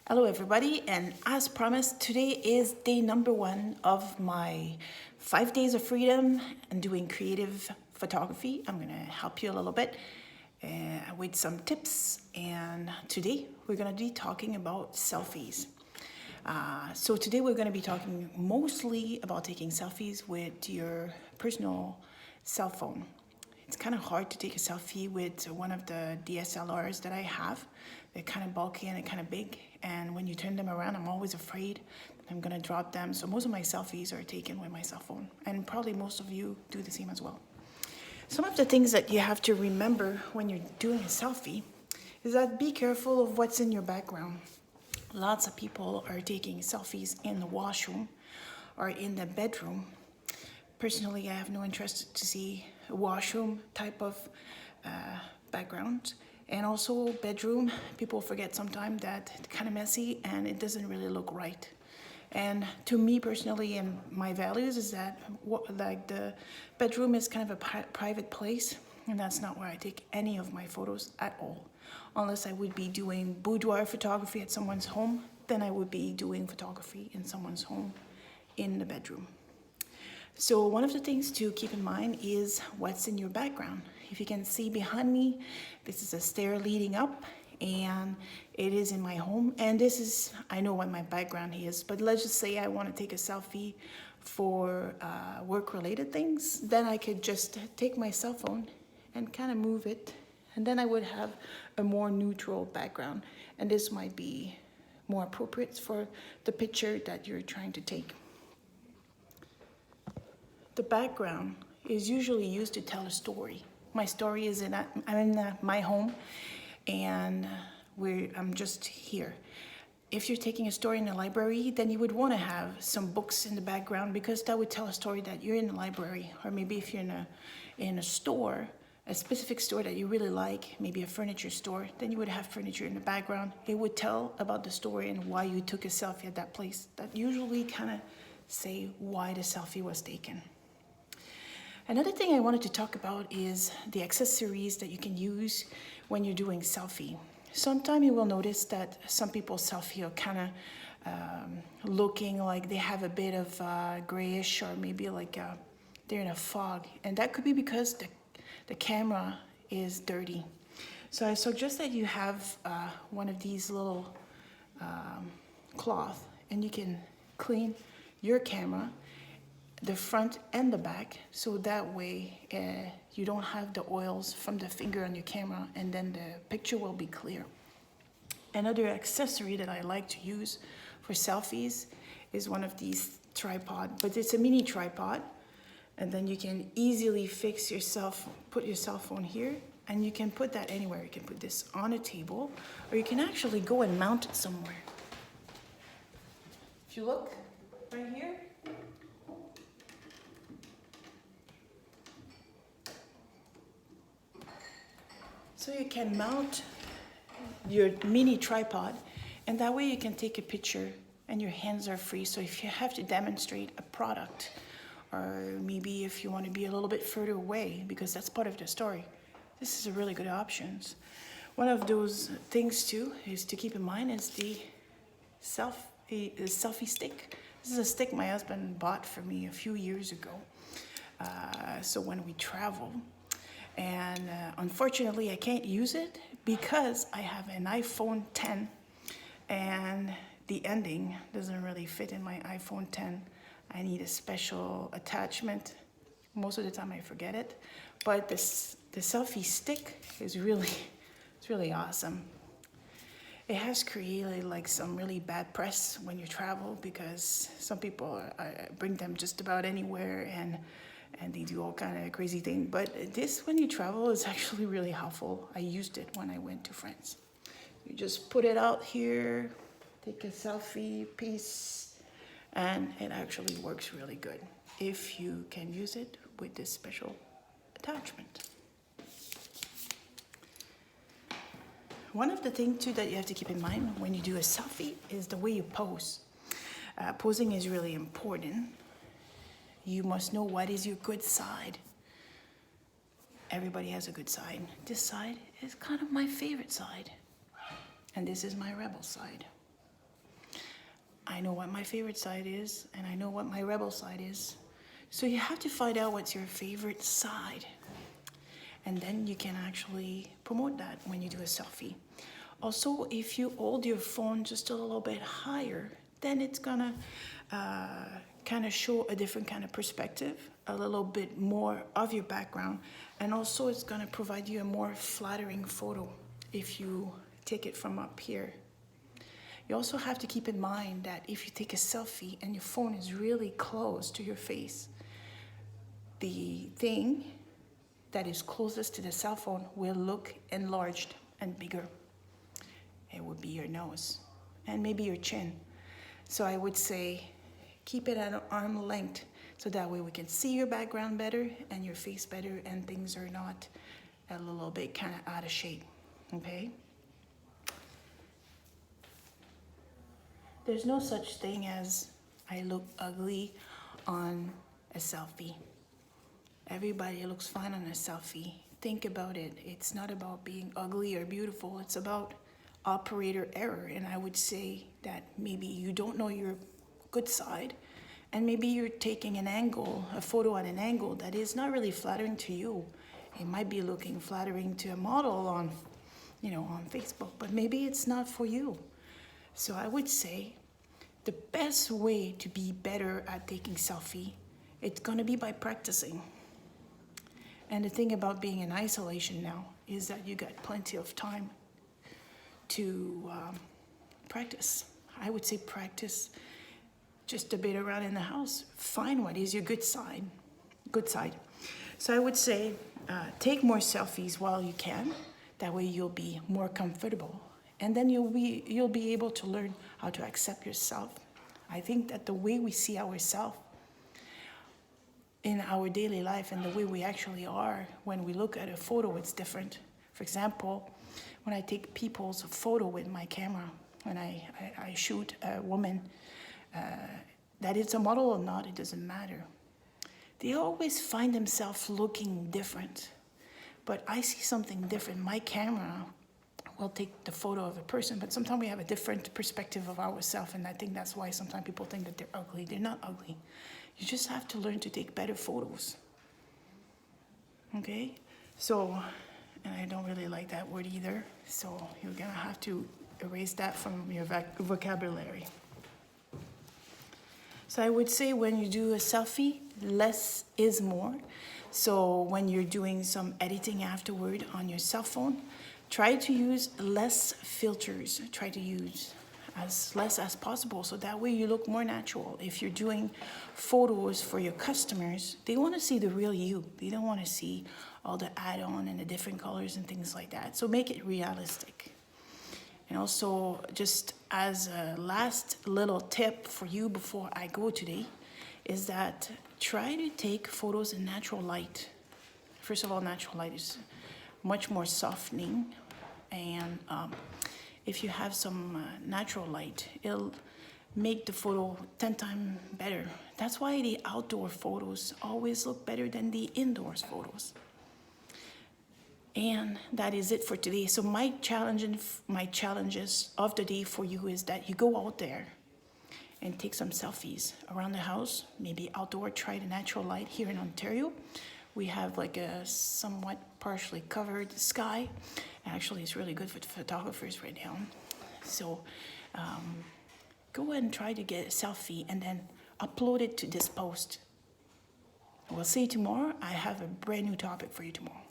Hello everybody, and as promised, today is day number 1 of my 5 days of freedom and doing creative photography. I'm going to help you a little bit with some tips, and today we're going to be talking about selfies. So today we're going to be talking mostly about taking selfies with your personal cell phone. It's kind of hard to take a selfie with one of the DSLRs that I have. They're kind of bulky and they're kind of big, and when you turn them around, I'm always afraid that I'm gonna drop them. So most of my selfies are taken with my cell phone, and probably most of you do the same as well. Some of the things that you have to remember when you're doing a selfie is that be careful of what's in your background. Lots of people are taking selfies in the washroom or in the bedroom. Personally, I have no interest to see a washroom type of background. And also bedroom, people forget sometimes that it's kind of messy and it doesn't really look right. And to me personally, and my values is that the bedroom is kind of a private place, and that's not where I take any of my photos at all. Unless I would be doing boudoir photography at someone's home, then I would be doing photography in someone's home in the bedroom. So one of the things to keep in mind is what's in your background. If you can see behind me, this is a stair leading up, and it is in my home. And this is, I know what my background is, but let's just say I want to take a selfie for work-related things. Then I could just take my cell phone and kind of move it, and then I would have a more neutral background. And this might be more appropriate for the picture that you're trying to take. The background is usually used to tell a story. My story is I'm in my home, and I'm just here. If you're taking a story in a library, then you would want to have some books in the background, because that would tell a story that you're in the library. Or maybe if you're in a store, a specific store that you really like, maybe a furniture store, then you would have furniture in the background. It would tell about the story and why you took a selfie at that place. That usually kind of say why the selfie was taken. Another thing I wanted to talk about is the accessories that you can use when you're doing selfie. Sometimes you will notice that some people's selfie are kind of looking like they have a bit of grayish, or maybe like they're in a fog. And that could be because the camera is dirty. So I suggest that you have one of these little cloth, and you can clean your camera, the front and the back, so that way you don't have the oils from the finger on your camera, and then the picture will be clear. Another accessory that I like to use for selfies is one of these tripod, but it's a mini tripod, and then you can easily put your cell phone here, and you can put that anywhere. You can put this on a table, or you can actually go and mount it somewhere. If you look right here, so you can mount your mini tripod, and that way you can take a picture and your hands are free. So if you have to demonstrate a product, or maybe if you want to be a little bit further away, because that's part of the story, this is a really good option. One of those things too is to keep in mind is the selfie stick. This is a stick my husband bought for me a few years ago. So when we travel, and unfortunately I can't use it because I have an iPhone 10, and the ending doesn't really fit in my iPhone 10. I need a special attachment. Most of the time I forget it, but the selfie stick is really awesome. It has created like some really bad press when you travel, because some people bring them just about anywhere, and they do all kind of crazy things. But this, when you travel, is actually really helpful. I used it when I went to France. You just put it out here, take a selfie piece, and it actually works really good if you can use it with this special attachment. One of the things too that you have to keep in mind when you do a selfie is the way you pose. Posing is really important. You must know what is your good side. Everybody has a good side. This side is kind of my favorite side, and this is my rebel side. I know what my favorite side is, and I know what my rebel side is. So you have to find out what's your favorite side. And then you can actually promote that when you do a selfie. Also, if you hold your phone just a little bit higher, then it's gonna kind of show a different kind of perspective, a little bit more of your background, and also it's gonna provide you a more flattering photo if you take it from up here. You also have to keep in mind that if you take a selfie and your phone is really close to your face, the thing that is closest to the cell phone will look enlarged and bigger. It would be your nose and maybe your chin. So I would say keep it at an arm length so that way we can see your background better and your face better and things are not a little bit kind of out of shape, okay? There's no such thing as I look ugly on a selfie. Everybody looks fine on a selfie. Think about it. It's not about being ugly or beautiful. It's about operator error. And I would say that maybe you don't know your good side, and maybe you're taking an angle, a photo at an angle that is not really flattering to you. It might be looking flattering to a model on, on Facebook, but maybe it's not for you. So I would say the best way to be better at taking selfie, it's gonna be by practicing. And the thing about being in isolation now is that you got plenty of time to practice. I would say practice just a bit around in the house. Find what is your good side. So I would say take more selfies while you can. That way you'll be more comfortable. And then you'll be able to learn how to accept yourself. I think that the way we see ourselves in our daily life and the way we actually are when we look at a photo, it's different. For example, when I take people's photo with my camera, when I shoot a woman, that it's a model or not, it doesn't matter. They always find themselves looking different. But I see something different. My camera will take the photo of a person, but sometimes we have a different perspective of ourselves, and I think that's why sometimes people think that they're ugly. They're not ugly. You just have to learn to take better photos. Okay? So, and I don't really like that word either, so you're gonna have to erase that from your vocabulary. So I would say when you do a selfie, less is more. So when you're doing some editing afterward on your cell phone, try to use less filters. Try to use as less as possible, so that way you look more natural. If you're doing photos for your customers, they want to see the real you. They don't want to see all the add-on and the different colors and things like that. So make it realistic. And also, just as a last little tip for you before I go today, is that try to take photos in natural light. First of all, natural light is much more softening, and if you have some natural light, it'll make the photo 10 times better. That's why the outdoor photos always look better than the indoors photos. And that is it for today. So my challenges of the day for you is that you go out there and take some selfies around the house, maybe outdoor, try the natural light. Here in Ontario, we have like a somewhat partially covered sky. Actually, it's really good for photographers right now. So go ahead and try to get a selfie and then upload it to this post. We'll see you tomorrow. I have a brand new topic for you tomorrow.